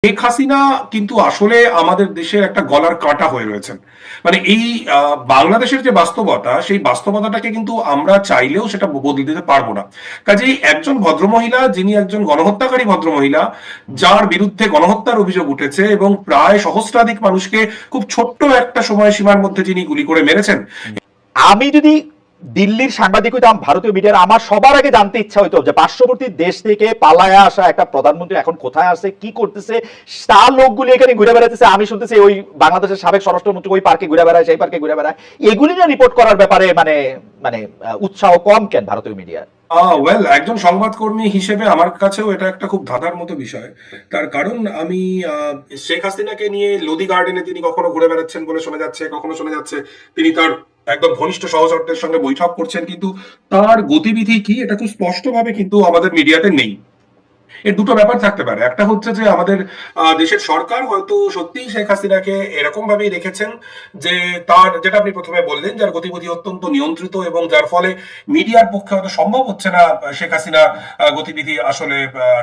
শেখ হাসিনা কিন্তু আসলে আমাদের দেশের একটা গলার কাঁটা হয়ে রয়েছেন। মানে এই বাংলাদেশের যে বাস্তবতা, সেই বাস্তবতাটাকে কিন্তু আমরা চাইলেও সেটা বদলে দিতে পারবো না। কাজেই একজন ভদ্রমহিলা, যিনি একজন গণহত্যাকারী ভদ্রমহিলা, যার বিরুদ্ধে গণহত্যার অভিযোগ উঠেছে এবং প্রায় সহস্রাধিক মানুষকে খুব ছোট্ট একটা সময়সীমার মধ্যে যিনি গুলি করে মেরেছেন। আমি যদি দিল্লির সাংবাদিক হইতাম, ভারতীয় মিডিয়ার, আমার সবার আগে জানতে ইচ্ছা হইতো যে পার্শ্ববর্তী দেশ থেকে পালায় আসা একটা প্রধানমন্ত্রী এখন কোথায় আছে, কি করতেছে, তার লোকগুলি এখানে ঘুরে বেড়াতেছে। আমি শুনতেছি ওই বাংলাদেশের সাবেক স্বরাষ্ট্রমন্ত্রী ওই পার্কে ঘুরে বেড়ায়, সেই পার্কে ঘুরে বেড়ায়। এগুলি না রিপোর্ট করার ব্যাপারে মানে মানে উৎসাহ কম কেন ভারতীয় মিডিয়ার? ওয়েল, একজন সংবাদকর্মী হিসেবে আমার কাছেও এটা একটা খুব ধাঁধার মতো বিষয়। তার কারণ আমি শেখ হাসিনাকে নিয়ে লোদি গার্ডেনে তিনি কখনো ঘুরে বেড়াচ্ছেন বলে শোনা যাচ্ছে, কখনো শোনা যাচ্ছে তিনি তার একদম ঘনিষ্ঠ সহচরদের সঙ্গে বৈঠক করছেন, কিন্তু তার গতিবিধি কি এটা খুব স্পষ্টভাবে কিন্তু আমাদের মিডিয়াতে নেই। এর দুটো ব্যাপার থাকতে পারে। একটা হচ্ছে যে আমাদের দেশের সরকার হয়তো সত্যিই শেখ হাসিনাকে এরকম ভাবেই রেখেছেন যে তার, যেটা আপনি প্রথমে বললেন, যার গতিবিধি অত্যন্ত নিয়ন্ত্রিত এবং যার ফলে মিডিয়ার পক্ষে হয়তো সম্ভব হচ্ছে না শেখ হাসিনা গতিবিধি আসলে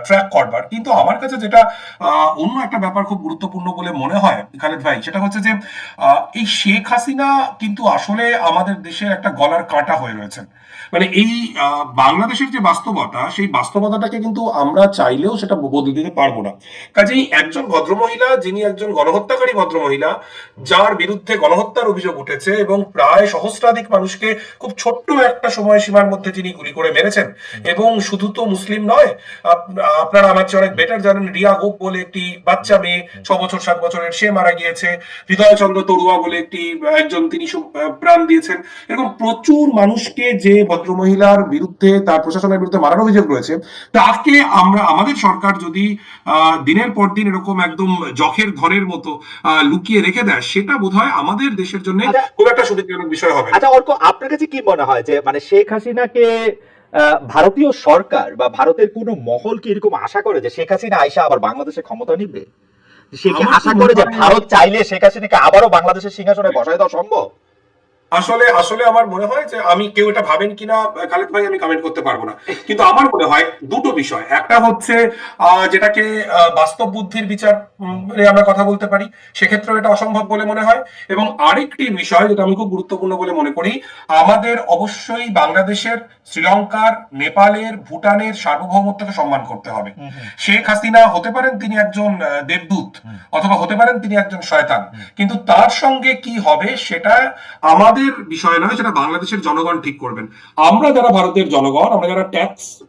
ট্র্যাক করবার। কিন্তু আমার কাছে যেটা অন্য একটা ব্যাপার খুব গুরুত্বপূর্ণ বলে মনে হয় খালেদ ভাই, সেটা হচ্ছে যে এই শেখ হাসিনা কিন্তু আসলে আমাদের দেশের একটা গলার কাঁটা হয়ে রয়েছেন। মানে এই বাংলাদেশের যে বাস্তবতা, সেই বাস্তবতাটাকে কিন্তু আমরা চাইলেও সেটা বদলে দিতে পারবো না। কাজেই একজন ভদ্রমহিলা, যিনি একজন গণহত্যাকারী ভদ্রমহিলা, যার বিরুদ্ধে গণহত্যার অভিযোগ উঠেছে এবং প্রায় সহস্রাধিক মানুষকে খুব ছোট্ট একটা সময়সীমার মধ্যে যিনি গুলি করে মেরেছেন, এবং শুধু তো মুসলিম নয়, আপনারা আমার চেয়ে অনেক বেটার জানেন, রিয়া গোপ বলে একটি বাচ্চা মেয়ে, 6 বছর 7 বছরের, সে মারা গিয়েছে। হৃদয়চন্দ্র তরুয়া বলে একজন, তিনি প্রাণ দিয়েছেন। এরকম প্রচুর মানুষকে যে ভদ্রমহিলার বিরুদ্ধে, তার প্রশাসনের বিরুদ্ধে মারার অভিযোগ রয়েছে, তাকে আমাদের সরকার যদি দিনের পর দিন এরকম একদম জখের ঘরের মতো লুকিয়ে রেখে দেয়, সেটা বোধহয় আমাদের দেশের জন্য খুব একটা সুবিধাজনক বিষয় হবে। আচ্ছা অর্ক, আপনার কাছে কি মনে হয় যে মানে শেখ হাসিনাকে ভারতীয় সরকার বা ভারতের কোন মহল কি এরকম আশা করে যে শেখ হাসিনা আইসা আবার বাংলাদেশে ক্ষমতা নিবে? সে কি আশা করে যে ভারত চাইলে শেখ হাসিনাকে আবারও বাংলাদেশের সিংহাসনে বসায় দেওয়া সম্ভব? আসলে আসলে আমার মনে হয় যে, আমি কেউ এটা ভাবেন কিনা খালেদ ভাই আমি কমেন্ট করতে পারবো না, কিন্তু আমার মনে হয় দুটো বিষয়। একটা হচ্ছে যেটাকে বাস্তব বুদ্ধির বিচার আমরা কথা বলতে পারি, সেক্ষেত্রে এটা অসম্ভব বলে মনে হয়। এবং আরেকটি বিষয় যেটা আমি খুব গুরুত্বপূর্ণ বলে মনে করি, আমাদের অবশ্যই বাংলাদেশের, শ্রীলঙ্কার, নেপালের, ভুটানের সার্বভৌমত্বকে সম্মান করতে হবে। শেখ হাসিনা হতে পারেন তিনি একজন দেবদূত, অথবা হতে পারেন তিনি একজন শয়তান, কিন্তু তার সঙ্গে কি হবে সেটা আমাদের বিষয় নয়, সেটা বাংলাদেশের জনগণ ঠিক করবেন। আমরা যারা ভারতের জনগণ, আমরা যারা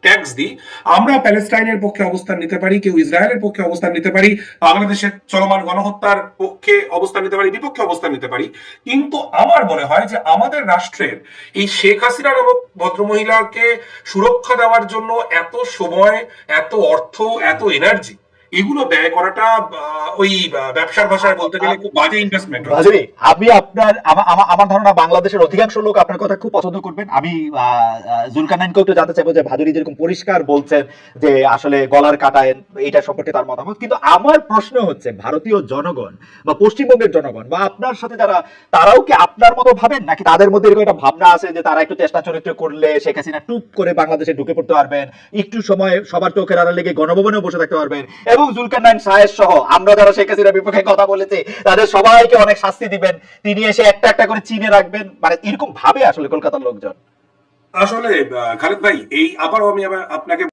ট্যাক্স দিই, আমরা প্যালেস্টাইনের পক্ষে অবস্থান নিতে পারি, কেউ ইসরায়েলের পক্ষে অবস্থান নিতে পারি, বাংলাদেশের চলমান গণহত্যার পক্ষে অবস্থান নিতে পারি, বিপক্ষে অবস্থান নিতে পারি। কিন্তু আমার মনে হয় যে আমাদের রাষ্ট্রের এই শেখ হাসিনা নামক ভদ্রমহিলাকে সুরক্ষা দেওয়ার জন্য এত সময়, এত অর্থ, এত এনার্জি, এগুলো ব্যয় করাটা ওই ব্যবসার ভাষায় বলতে গেলে খুব বাজে ইনভেস্টমেন্ট। আমি আপনার আমার ধারণা বাংলাদেশের অধিকাংশ লোক আপনার কথা খুব পছন্দ করবেন। আমি জুলকারনাইনকেও একটু জানতে চাইবো যে ভাদুরী যেরকম পরিষ্কার বলছেন যে আসলে গলার কাটায়, এটা সম্পর্কে তার মতামত। কিন্তু আমার প্রশ্ন হচ্ছে, ভারতীয় জনগণ বা পশ্চিমবঙ্গের জনগণ বা আপনার সাথে যারা, তারাও কি আপনার মতো ভাবেন, নাকি তাদের মধ্যে এরকম একটা ভাবনা আছে যে তারা একটু চেষ্টা চরিত্র করলে শেখ হাসিনা টুপ করে বাংলাদেশে ঢুকে পড়তে পারবেন, একটু সময় সবার চোখের আড়ালে লেগে গণভবনেও বসে থাকতে পারবেন, এবং জুলকারনাইন সাহেব সহ আমরা যারা শেখ হাসিনার বিপক্ষে কথা বলেছি তাদের সবাইকে অনেক শাস্তি দিবেন, তিনি এসে একটা একটা করে চিনে রাখবেন, মানে এরকম ভাবে আসলে কলকাতার লোকজন? আসলে খালেদ ভাই, এই আবারও আমি আপনাকে